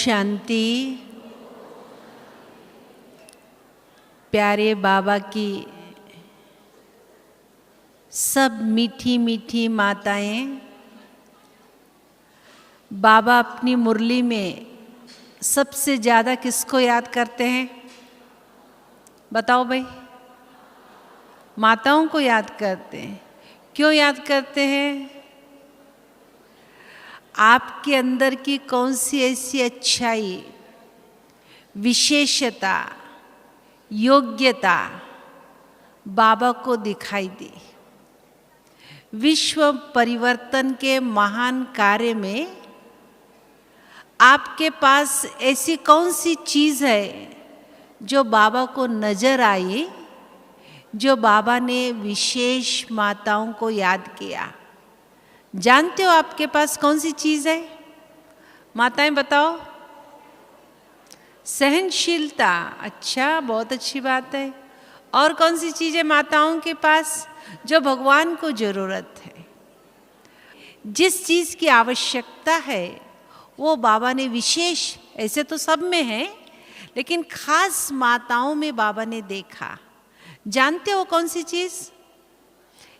शांति। प्यारे बाबा की सब मीठी मीठी माताएं, बाबा अपनी मुरली में सबसे ज़्यादा किसको याद करते हैं? बताओ भाई। माताओं को याद करते हैं। क्यों याद करते हैं? आपके अंदर की कौन सी ऐसी अच्छाई, विशेषता, योग्यता बाबा को दिखाई दी? विश्व परिवर्तन के महान कार्य में आपके पास ऐसी कौन सी चीज़ है जो बाबा को नजर आई, जो बाबा ने विशेष माताओं को याद किया? जानते हो आपके पास कौन सी चीज़ है? माताएं बताओ। सहनशीलता। अच्छा, बहुत अच्छी बात है। और कौन सी चीज़ है माताओं के पास जो भगवान को ज़रूरत है? जिस चीज़ की आवश्यकता है वो बाबा ने विशेष, ऐसे तो सब में है लेकिन खास माताओं में बाबा ने देखा। जानते हो कौन सी चीज़?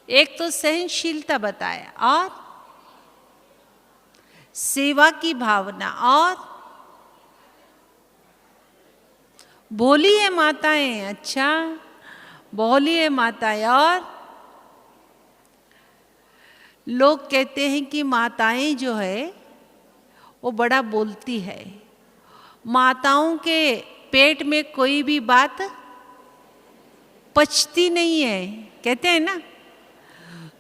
एक तो सहनशीलता बताया, और सेवा की भावना, और भोली है माताएं। अच्छा, भोली है माताएं। और लोग कहते हैं कि माताएं जो है वो बड़ा बोलती है। माताओं के पेट में कोई भी बात पचती नहीं है, कहते हैं ना।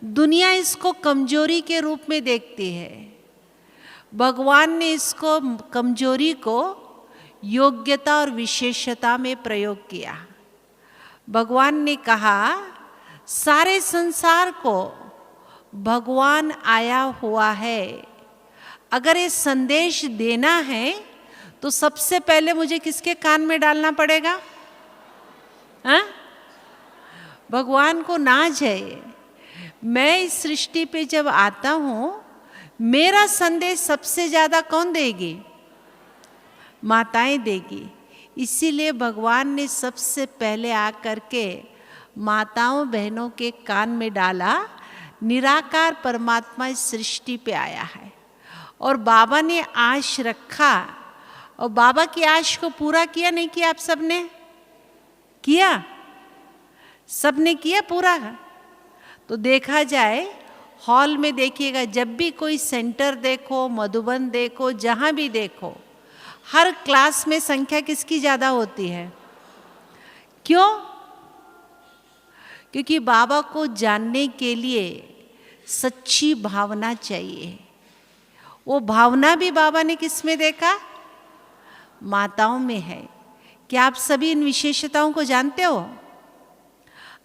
दुनिया इसको कमजोरी के रूप में देखती है। भगवान ने इसको, कमजोरी को, योग्यता और विशेषता में प्रयोग किया। भगवान ने कहा सारे संसार को भगवान आया हुआ है, अगर ये संदेश देना है तो सबसे पहले मुझे किसके कान में डालना पड़ेगा? हाँ? भगवान को नाज है, मैं इस सृष्टि पे जब आता हूँ मेरा संदेश सबसे ज़्यादा कौन देगी? माताएं देगी। इसीलिए भगवान ने सबसे पहले आकर के माताओं बहनों के कान में डाला। निराकार परमात्मा इस सृष्टि पे आया है और बाबा ने आश रखा, और बाबा की आश को पूरा किया। नहीं किया? आप सबने किया? सबने किया पूरा? तो देखा जाए, हॉल में देखिएगा, जब भी कोई सेंटर देखो, मधुबन देखो, जहाँ भी देखो, हर क्लास में संख्या किसकी ज़्यादा होती है? क्यों? क्योंकि बाबा को जानने के लिए सच्ची भावना चाहिए। वो भावना भी बाबा ने किस में देखा? माताओं में है। क्या आप सभी इन विशेषताओं को जानते हो?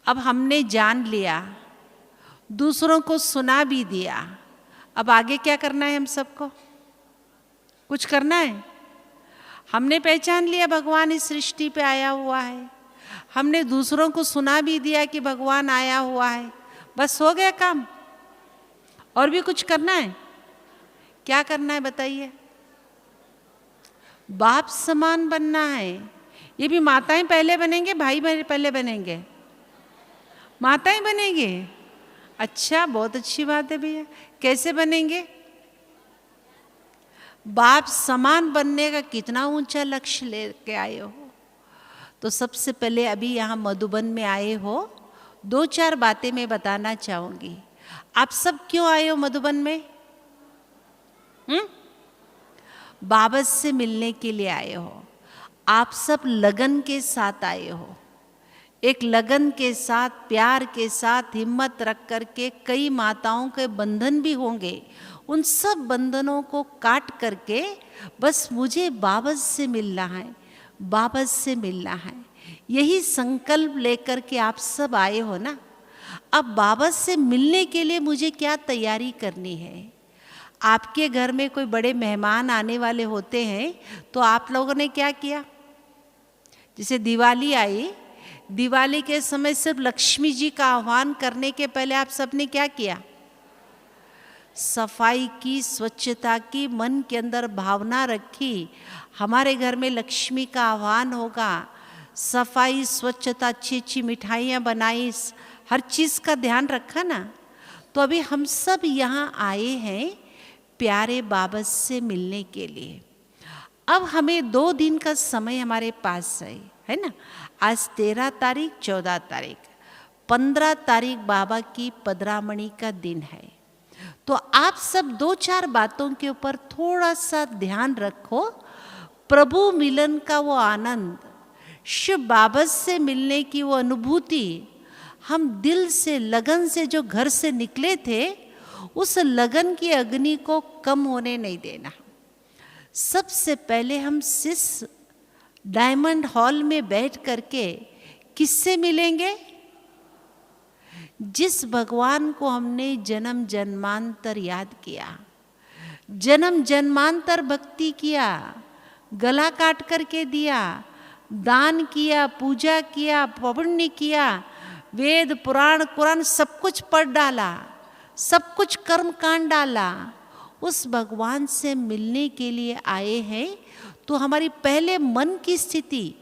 अब हमने जान लिया, दूसरों को सुना भी दिया। अब आगे क्या करना है? हम सबको कुछ करना है। हमने पहचान लिया भगवान इस सृष्टि पे आया हुआ है, हमने दूसरों को सुना भी दिया कि भगवान आया हुआ है। बस हो गया काम? और भी कुछ करना है? क्या करना है बताइए? बाप समान बनना है। ये भी माताएं पहले बनेंगे, भाई पहले बनेंगे? माताएं बनेंगे। अच्छा, बहुत अच्छी बात है भैया। कैसे बनेंगे? बाप समान बनने का कितना ऊंचा लक्ष्य लेके आए हो। तो सबसे पहले अभी यहाँ मधुबन में आए हो, दो चार बातें मैं बताना चाहूँगी। आप सब क्यों आए हो मधुबन में? बाबा से मिलने के लिए आए हो। आप सब लगन के साथ आए हो, एक लगन के साथ, प्यार के साथ, हिम्मत रख कर के। कई माताओं के बंधन भी होंगे, उन सब बंधनों को काट करके बस मुझे बाबा से मिलना है, बाबा से मिलना है, यही संकल्प लेकर के आप सब आए हो ना। अब बाबा से मिलने के लिए मुझे क्या तैयारी करनी है? आपके घर में कोई बड़े मेहमान आने वाले होते हैं तो आप लोगों ने क्या किया? जैसे दिवाली आई, दिवाली के समय सिर्फ लक्ष्मी जी का आह्वान करने के पहले आप सबने क्या किया? सफाई की, स्वच्छता की मन के अंदर भावना रखी, हमारे घर में लक्ष्मी का आह्वान होगा। सफाई, स्वच्छता, अच्छी अच्छी मिठाइयाँ बनाई, हर चीज़ का ध्यान रखा ना। तो अभी हम सब यहाँ आए हैं प्यारे बाबा से मिलने के लिए। अब हमें 2 दिन का समय हमारे पास है ना। आज 13 तारीख, 14 तारीख, 15 तारीख बाबा की पदरामणि का दिन है। तो आप सब 2-4 बातों के ऊपर थोड़ा सा ध्यान रखो। प्रभु मिलन का वो आनंद, शिव बाबा से मिलने की वो अनुभूति, हम दिल से लगन से जो घर से निकले थे, उस लगन की अग्नि को कम होने नहीं देना। सबसे पहले हम सिस डायमंड हॉल में बैठ करके किससे मिलेंगे? जिस भगवान को हमने जन्म जन्मांतर याद किया, जन्म जन्मांतर भक्ति किया, गला काट करके दिया, दान किया, पूजा किया, पुण्य किया, वेद पुराण कुरान सब कुछ पढ़ डाला, सब कुछ कर्म कांड डाला, उस भगवान से मिलने के लिए आए हैं। तो हमारी पहले मन की स्थिति,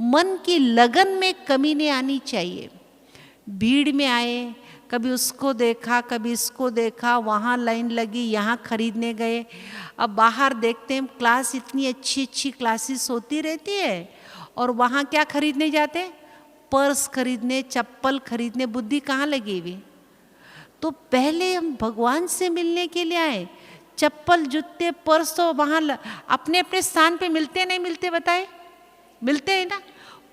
मन की लगन में कमी नहीं आनी चाहिए। भीड़ में आए, कभी उसको देखा, कभी इसको देखा, वहाँ लाइन लगी, यहाँ खरीदने गए। अब बाहर देखते हैं क्लास, इतनी अच्छी अच्छी क्लासेस होती रहती है, और वहाँ क्या खरीदने जाते? पर्स खरीदने, चप्पल खरीदने। बुद्धि कहाँ लगी हुई? तो पहले हम भगवान से मिलने के लिए आए। चप्पल, जूते, पर्स तो वहाँ अपने अपने स्थान पे मिलते नहीं मिलते? बताए, मिलते हैं ना।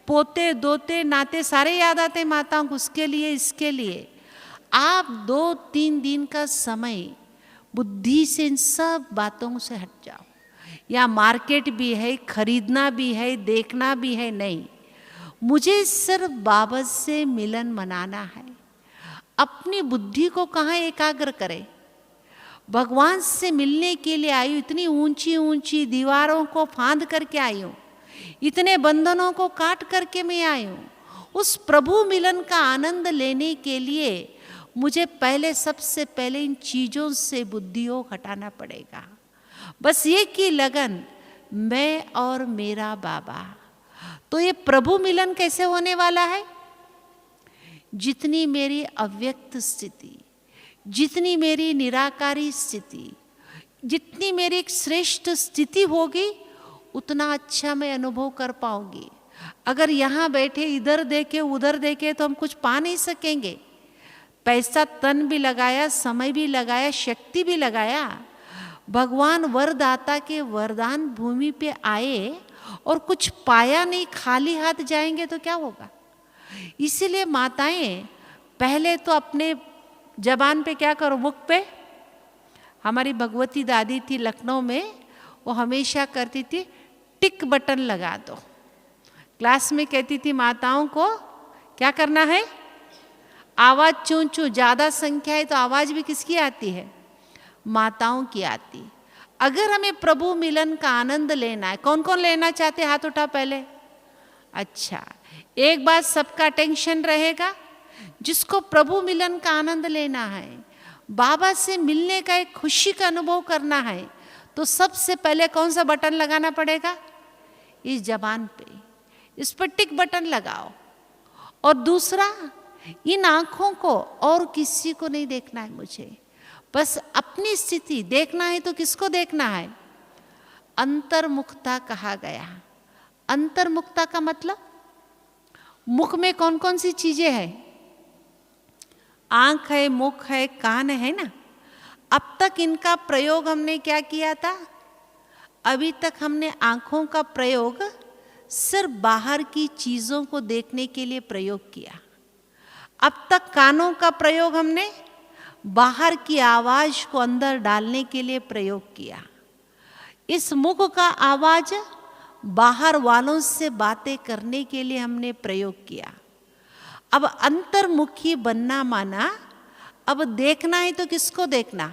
पोते, दोते, नाते सारे याद आते हैं माताओं को, उसके लिए, इसके लिए। आप 2-3 दिन का समय बुद्धि से इन सब बातों से हट जाओ। या मार्केट भी है, खरीदना भी है, देखना भी है, नहीं, मुझे सिर्फ बाबा से मिलन मनाना है। अपनी बुद्धि को कहाँ एकाग्र करें? भगवान से मिलने के लिए आई हूँ, इतनी ऊंची ऊंची दीवारों को फांद करके आई हूँ, इतने बंधनों को काट करके मैं आई हूँ। उस प्रभु मिलन का आनंद लेने के लिए मुझे पहले, सबसे पहले इन चीज़ों से बुद्धि को हटाना पड़ेगा। बस ये की लगन, मैं और मेरा बाबा। तो ये प्रभु मिलन कैसे होने वाला है? जितनी मेरी अव्यक्त स्थिति, जितनी मेरी निराकारी स्थिति, जितनी मेरी एक श्रेष्ठ स्थिति होगी, उतना अच्छा मैं अनुभव कर पाऊंगी। अगर यहाँ बैठे इधर देखे उधर देखे तो हम कुछ पा नहीं सकेंगे। पैसा, तन भी लगाया, समय भी लगाया, शक्ति भी लगाया, भगवान वरदाता के वरदान भूमि पे आए और कुछ पाया नहीं, खाली हाथ जाएंगे तो क्या होगा? इसीलिए माताएं पहले तो अपने जबान पे क्या करो, मुख पे। हमारी भगवती दादी थी लखनऊ में, वो हमेशा करती थी टिक बटन लगा दो। क्लास में कहती थी माताओं को क्या करना है? आवाज़ चूं चूं, ज़्यादा संख्या है तो आवाज़ भी किसकी आती है? माताओं की आती। अगर हमें प्रभु मिलन का आनंद लेना है, कौन कौन लेना चाहते? हाथ उठा पहले। अच्छा, एक बात सबका अटेंशन रहेगा। जिसको प्रभु मिलन का आनंद लेना है, बाबा से मिलने का एक खुशी का अनुभव करना है, तो सबसे पहले कौन सा बटन लगाना पड़ेगा? इस जबान पे, इस पर टिक बटन लगाओ। और दूसरा, इन आँखों को और किसी को नहीं देखना है मुझे, बस अपनी स्थिति देखना है। तो किसको देखना है? अंतर्मुखता कहा गया। अंतर्मुखता का मतलब, मुख में कौन कौन सी चीजें हैं? आँख है, मुख है, कान है ना। अब तक इनका प्रयोग हमने क्या किया था? अभी तक हमने आँखों का प्रयोग सिर्फ बाहर की चीज़ों को देखने के लिए प्रयोग किया। अब तक कानों का प्रयोग हमने बाहर की आवाज़ को अंदर डालने के लिए प्रयोग किया। इस मुख का आवाज़ बाहर वालों से बातें करने के लिए हमने प्रयोग किया। अब अंतर्मुखी बनना माना, अब देखना है तो किसको देखना?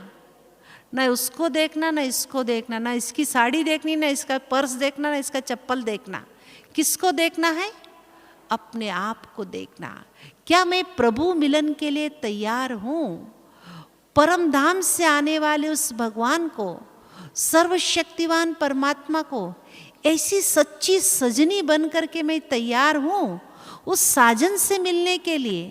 ना उसको देखना, ना इसको देखना, ना इसकी साड़ी देखनी, ना इसका पर्स देखना, ना इसका चप्पल देखना। किसको देखना है? अपने आप को देखना। क्या मैं प्रभु मिलन के लिए तैयार हूँ? परम धाम से आने वाले उस भगवान को, सर्वशक्तिवान परमात्मा को ऐसी सच्ची सजनी बन करके मैं तैयार हूँ उस साजन से मिलने के लिए।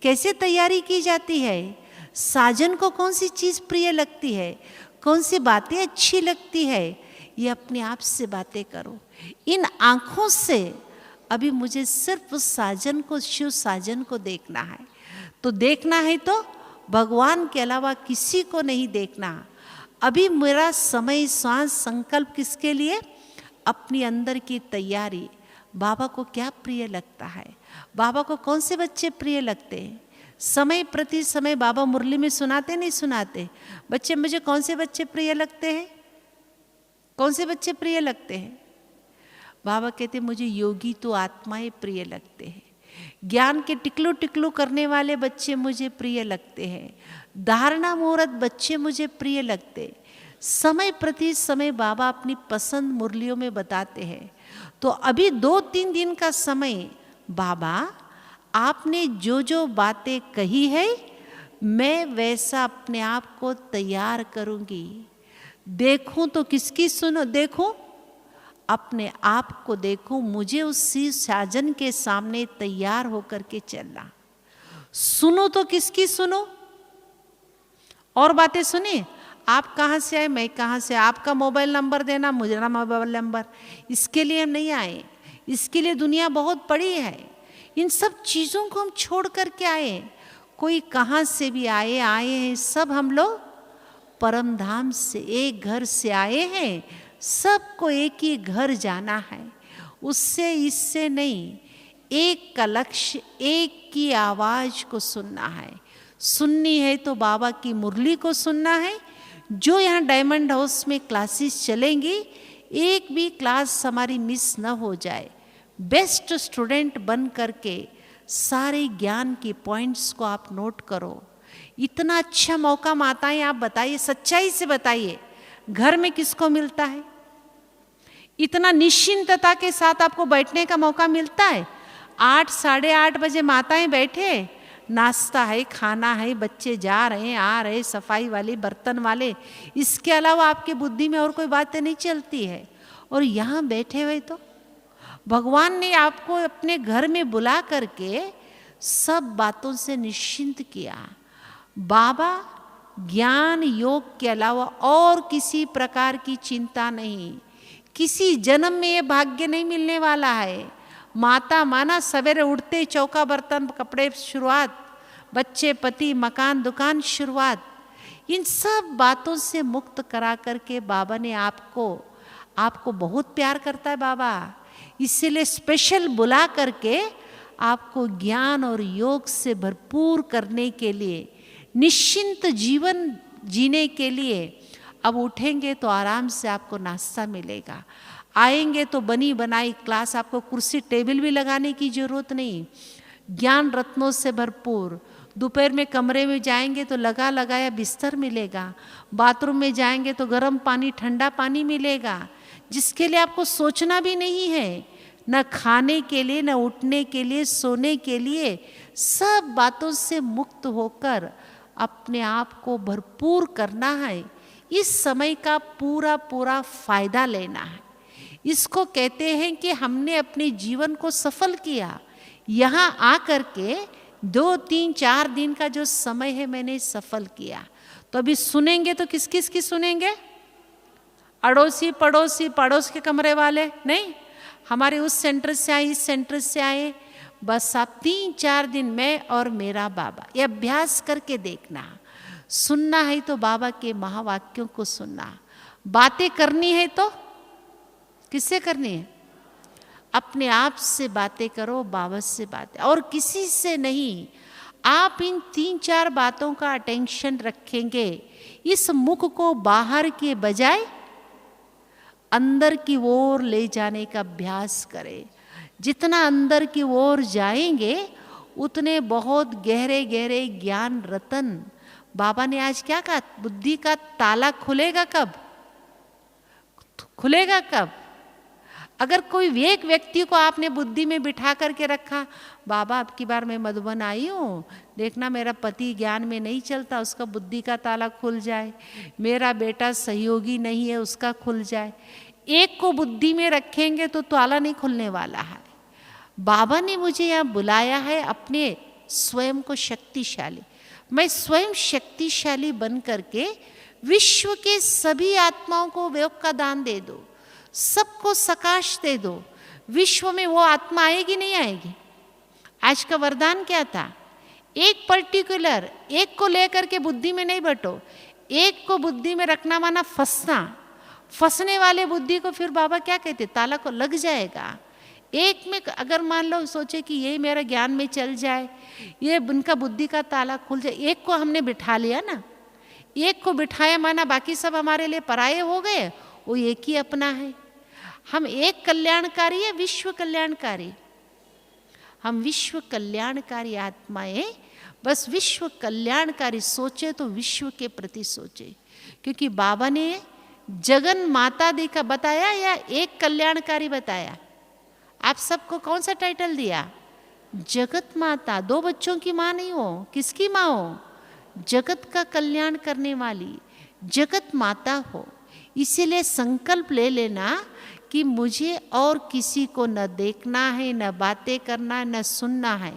कैसे तैयारी की जाती है? साजन को कौन सी चीज़ प्रिय लगती है, कौन सी बातें अच्छी लगती है, ये अपने आप से बातें करो। इन आँखों से अभी मुझे सिर्फ उस साजन को, शिव साजन को देखना है। तो देखना है तो भगवान के अलावा किसी को नहीं देखना। अभी मेरा समय, श्वास, संकल्प किसके लिए? अपनी अंदर की तैयारी। बाबा को क्या प्रिय लगता है? बाबा को कौन से बच्चे प्रिय लगते हैं? समय प्रति समय बाबा मुरली में सुनाते नहीं सुनाते? बच्चे, मुझे कौन से बच्चे प्रिय लगते हैं? कौन से बच्चे प्रिय लगते हैं? बाबा कहते मुझे योगी तो आत्माएं प्रिय लगते हैं। ज्ञान के टिकलू टिकलू करने वाले बच्चे मुझे प्रिय लगते हैं। धारणा मुहूर्त बच्चे मुझे प्रिय लगते। समय प्रति समय बाबा अपनी पसंद मुरलियों में बताते हैं। तो अभी 2-3 दिन का समय बाबा आपने जो जो बातें कही है मैं वैसा अपने आप को तैयार करूंगी। देखूं तो किसकी सुनो? देखूं अपने आप को, देखूं मुझे उसी साजन के सामने तैयार होकर के चलना। सुनो तो किसकी सुनो? और बातें सुनिए। आप कहाँ से आए, मैं कहाँ से, आपका मोबाइल नंबर देना, मुझे मोबाइल नंबर, इसके लिए हम नहीं आए। इसके लिए दुनिया बहुत बड़ी है। इन सब चीज़ों को हम छोड़ कर के आए। कोई कहाँ से भी आए हैं, सब हम लोग परम धाम से, एक घर से आए हैं। सबको एक ही घर जाना है, उससे इससे नहीं। एक का लक्ष्य, एक की आवाज़ को सुनना है। सुननी है तो बाबा की मुरली को सुनना है। जो यहाँ डायमंड हाउस में क्लासेस चलेंगी, एक भी क्लास हमारी मिस न हो जाए। बेस्ट स्टूडेंट बन करके सारे ज्ञान की पॉइंट्स को आप नोट करो। इतना अच्छा मौका माताएं, आप बताइए, सच्चाई से बताइए, घर में किसको मिलता है? इतना निश्चिंतता के साथ आपको बैठने का मौका मिलता है? 8, 8:30 बजे माताएं बैठे, नाश्ता है, खाना है, बच्चे जा रहे हैं, आ रहे, सफाई वाले, बर्तन वाले, इसके अलावा आपकी बुद्धि में और कोई बातें नहीं चलती है। और यहाँ बैठे हुए तो भगवान ने आपको अपने घर में बुला करके सब बातों से निश्चिंत किया। बाबा ज्ञान योग के अलावा और किसी प्रकार की चिंता नहीं। किसी जन्म में ये भाग्य नहीं मिलने वाला है। माता माना सवेरे उठते चौका बर्तन कपड़े शुरुआत, बच्चे पति मकान दुकान शुरुआत। इन सब बातों से मुक्त करा करके बाबा ने आपको बहुत प्यार करता है बाबा। इसीलिए स्पेशल बुला करके आपको ज्ञान और योग से भरपूर करने के लिए, निश्चिंत जीवन जीने के लिए। अब उठेंगे तो आराम से आपको नाश्ता मिलेगा, आएंगे तो बनी बनाई क्लास, आपको कुर्सी टेबल भी लगाने की जरूरत नहीं। ज्ञान रत्नों से भरपूर। दोपहर में कमरे में जाएंगे तो लगा लगाया बिस्तर मिलेगा। बाथरूम में जाएंगे तो गर्म पानी ठंडा पानी मिलेगा, जिसके लिए आपको सोचना भी नहीं है, न खाने के लिए, न उठने के लिए, सोने के लिए। सब बातों से मुक्त होकर अपने आप को भरपूर करना है। इस समय का पूरा पूरा फायदा लेना है। इसको कहते हैं कि हमने अपने जीवन को सफल किया। यहाँ आकर के 2, 3, 4 दिन का जो समय है मैंने सफल किया। तो अभी सुनेंगे तो किस किस की सुनेंगे? अड़ोसी पड़ोसी, पड़ोस के कमरे वाले नहीं, हमारे उस सेंटर से आए, इस सेंटर से आए। बस आप 3-4 दिन मैं और मेरा बाबा, ये अभ्यास करके देखना। सुनना है तो बाबा के महावाक्यों को सुनना। बातें करनी है तो किससे करनी है? अपने आप से बातें करो, बाबा से बातें, और किसी से नहीं। आप इन 3-4 बातों का अटेंशन रखेंगे। इस मुख को बाहर के बजाय अंदर की ओर ले जाने का अभ्यास करें। जितना अंदर की ओर जाएंगे उतने बहुत गहरे गहरे ज्ञान रतन। बाबा ने आज क्या कहा? बुद्धि का ताला खुलेगा कब? खुलेगा कब? अगर कोई एक व्यक्ति को आपने बुद्धि में बिठा करके रखा, बाबा अब की बार मैं मधुबन आई हूँ, देखना मेरा पति ज्ञान में नहीं चलता, उसका बुद्धि का ताला खुल जाए, मेरा बेटा सहयोगी नहीं है उसका खुल जाए। एक को बुद्धि में रखेंगे तो ताला नहीं खुलने वाला है। बाबा ने मुझे यहाँ बुलाया है अपने स्वयं को शक्तिशाली, मैं स्वयं शक्तिशाली बन करके विश्व के सभी आत्माओं को योग का दान दे दो, सबको सकाश दे दो। विश्व में वो आत्मा आएगी नहीं आएगी? आज का वरदान क्या था? एक पर्टिकुलर एक को लेकर के बुद्धि में नहीं बटो, एक को बुद्धि में रखना माना फंसना। फंसने वाले बुद्धि को फिर बाबा क्या कहते? ताला को लग जाएगा। एक में अगर मान लो सोचे कि ये मेरा ज्ञान में चल जाए, ये उनका बुद्धि का ताला खुल जाए, एक को हमने बिठा लिया ना, एक को बिठाया माना बाकी सब हमारे लिए पराये हो गए, वो एक ही अपना है। हम एक कल्याणकारी है, विश्व कल्याणकारी। हम विश्व कल्याणकारी आत्माएं, बस विश्व कल्याणकारी सोचे तो विश्व के प्रति सोचे। क्योंकि बाबा ने जगन माता देखा बताया या एक कल्याणकारी बताया? आप सबको कौन सा टाइटल दिया? जगत माता। दो बच्चों की माँ नहीं हो, किसकी माँ हो? जगत का कल्याण करने वाली जगत माता हो। इसीलिए संकल्प ले लेना कि मुझे और किसी को न देखना है, न बातें करना है, न सुनना है।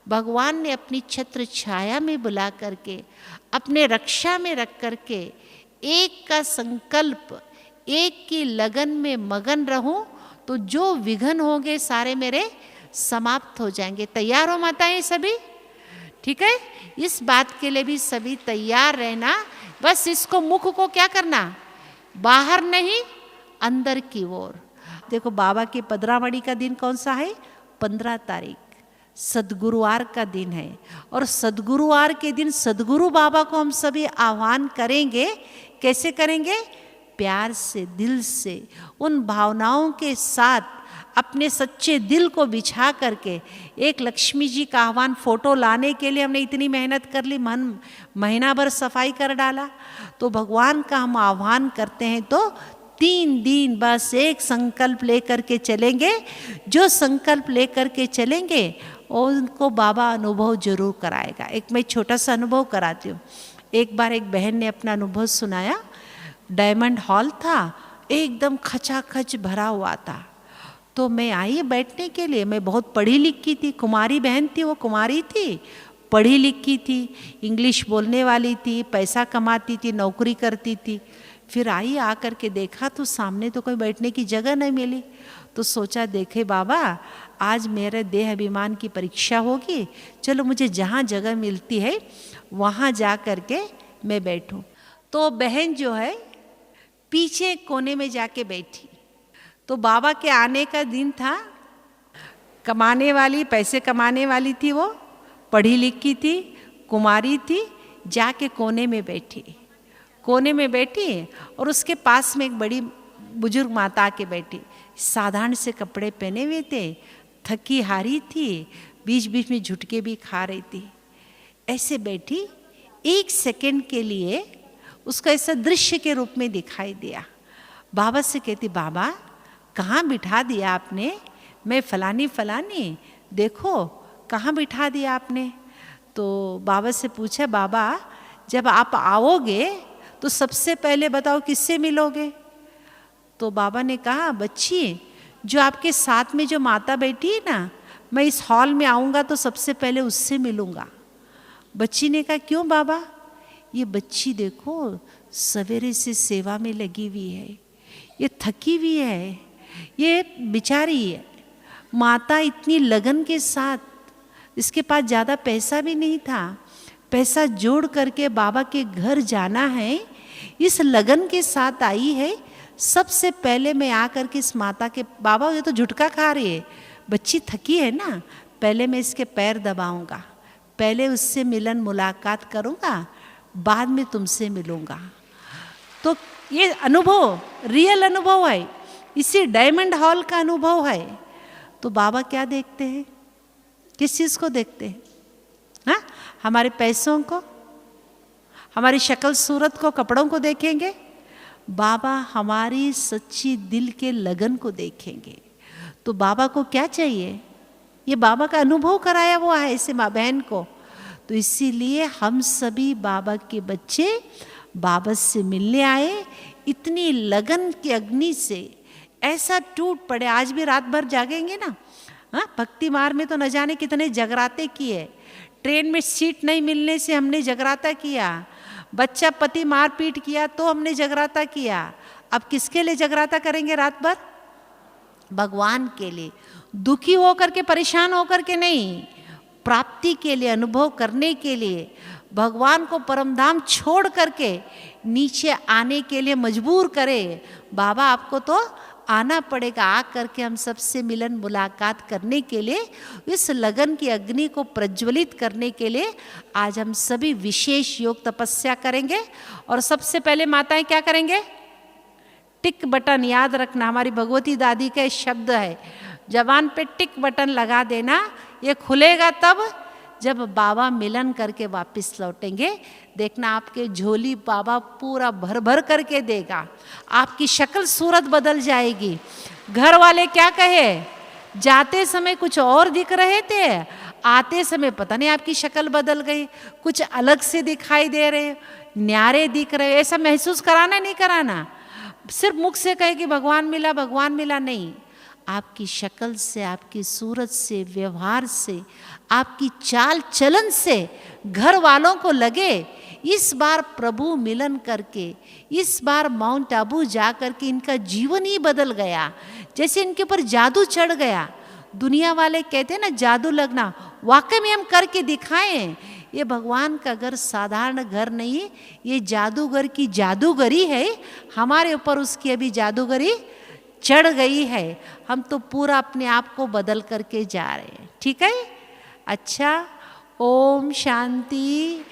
भगवान ने अपनी छत्र छाया में बुला करके, अपने रक्षा में रख करके एक का संकल्प, एक की लगन में मगन रहूं तो जो विघ्न होंगे सारे मेरे समाप्त हो जाएंगे। तैयार हो माताएं सभी? ठीक है, इस बात के लिए भी सभी तैयार रहना। बस इसको मुख को क्या करना? बाहर नहीं, अंदर की ओर। देखो बाबा के पदरावड़ी का दिन कौन सा है? 15 तारीख, सदगुरुवार का दिन है। और सदगुरुवार के दिन सदगुरु बाबा को हम सभी आह्वान करेंगे। कैसे करेंगे? प्यार से, दिल से, उन भावनाओं के साथ अपने सच्चे दिल को बिछा करके। एक लक्ष्मी जी का आह्वान, फोटो लाने के लिए हमने इतनी मेहनत कर ली, महीना भर सफाई कर डाला। तो भगवान का हम आह्वान करते हैं तो 3 दिन बस एक संकल्प लेकर के चलेंगे। जो संकल्प लेकर के चलेंगे उनको बाबा अनुभव जरूर कराएगा। एक मैं छोटा सा अनुभव कराती हूँ। एक बार एक बहन ने अपना अनुभव सुनाया। डायमंड हॉल था, एकदम खचाखच भरा हुआ था। तो मैं आई बैठने के लिए। मैं बहुत पढ़ी लिखी थी, कुमारी बहन थी, वो कुमारी थी, पढ़ी लिखी थी, इंग्लिश बोलने वाली थी, पैसा कमाती थी, नौकरी करती थी। फिर आई, आकर के देखा तो सामने तो कोई बैठने की जगह नहीं मिली। तो सोचा देखे बाबा आज मेरे देह अभिमान की परीक्षा होगी, चलो मुझे जहाँ जगह मिलती है वहाँ जा कर के मैं बैठूं। तो बहन जो है पीछे कोने में जाके बैठी। तो बाबा के आने का दिन था। कमाने वाली, पैसे कमाने वाली थी, वो पढ़ी लिखी थी, कुमारी थी, जाके कोने में बैठी। कोने में बैठी और उसके पास में एक बड़ी बुजुर्ग माता आके बैठी। साधारण से कपड़े पहने हुए थे, थकी हारी थी, बीच बीच में झुटके भी खा रही थी। ऐसे बैठी, 1 सेकंड के लिए उसका ऐसा दृश्य के रूप में दिखाई दिया। बाबा से कहती, बाबा कहाँ बिठा दिया आपने? मैं फलानी फलानी, देखो कहाँ बिठा दिया आपने? तो बाबा से पूछा, बाबा जब आप आओगे तो सबसे पहले बताओ किससे मिलोगे? तो बाबा ने कहा, बच्ची जो आपके साथ में जो माता बैठी है ना, मैं इस हॉल में आऊँगा तो सबसे पहले उससे मिलूँगा। बच्ची ने कहा, क्यों बाबा? ये बच्ची देखो सवेरे से सेवा में लगी हुई है, ये थकी हुई है, ये बेचारी है। माता इतनी लगन के साथ, इसके पास ज़्यादा पैसा भी नहीं था, पैसा जोड़ करके बाबा के घर जाना है, इस लगन के साथ आई है। सबसे पहले मैं आकर के इस माता के, बाबा ये तो झुटका खा रही है, बच्ची थकी है ना, पहले मैं इसके पैर दबाऊंगा, पहले उससे मिलन मुलाकात करूंगा, बाद में तुमसे मिलूंगा। तो ये अनुभव रियल अनुभव है, इसी डायमंड हॉल का अनुभव है। तो बाबा क्या देखते हैं? किस चीज़ को देखते हैं? हाँ, हमारे पैसों को, हमारी शक्ल सूरत को, कपड़ों को देखेंगे? बाबा हमारी सच्ची दिल के लगन को देखेंगे। तो बाबा को क्या चाहिए? ये बाबा का अनुभव कराया हुआ है ऐसे माँ बहन को। तो इसीलिए हम सभी बाबा के बच्चे बाबा से मिलने आए, इतनी लगन की अग्नि से ऐसा टूट पड़े। आज भी रात भर जागेंगे ना। हाँ, भक्ति मार्ग में तो न जाने कितने जगराते किए। ट्रेन में सीट नहीं मिलने से हमने जगराता किया। बच्चा पति मारपीट किया तो हमने जगराता किया। अब किसके लिए जगराता करेंगे रात भर? भगवान के लिए। दुखी होकर के, परेशान होकर के नहीं, प्राप्ति के लिए, अनुभव करने के लिए, भगवान को परमधाम छोड़ करके नीचे आने के लिए मजबूर करे। बाबा आपको तो आना पड़ेगा। आ करके हम सबसे मिलन मुलाकात करने के लिए, इस लगन की अग्नि को प्रज्वलित करने के लिए आज हम सभी विशेष योग तपस्या करेंगे। और सबसे पहले माताएं क्या करेंगे? टिक बटन याद रखना, हमारी भगवती दादी का शब्द है, जबान पे टिक बटन लगा देना। ये खुलेगा तब जब बाबा मिलन करके वापस लौटेंगे। देखना आपके झोली बाबा पूरा भर भर करके देगा, आपकी शक्ल सूरत बदल जाएगी। घर वाले क्या कहे, जाते समय कुछ और दिख रहे थे, आते समय पता नहीं आपकी शक्ल बदल गई, कुछ अलग से दिखाई दे रहे, न्यारे दिख रहे। ऐसा महसूस कराना नहीं कराना, सिर्फ मुख से कहे कि भगवान मिला नहीं। आपकी शक्ल से, आपकी सूरत से, व्यवहार से, आपकी चाल चलन से घर वालों को लगे इस बार प्रभु मिलन करके, इस बार माउंट आबू जा करके इनका जीवन ही बदल गया, जैसे इनके ऊपर जादू चढ़ गया। दुनिया वाले कहते हैं ना जादू लगना, वाकई में हम करके दिखाएं। ये भगवान का घर साधारण घर नहीं, ये जादूगर की जादूगरी है। हमारे ऊपर उसकी अभी जादूगरी चढ़ गई है। हम तो पूरा अपने आप को बदल करके जा रहे हैं। ठीक है, अच्छा, ओम शांति।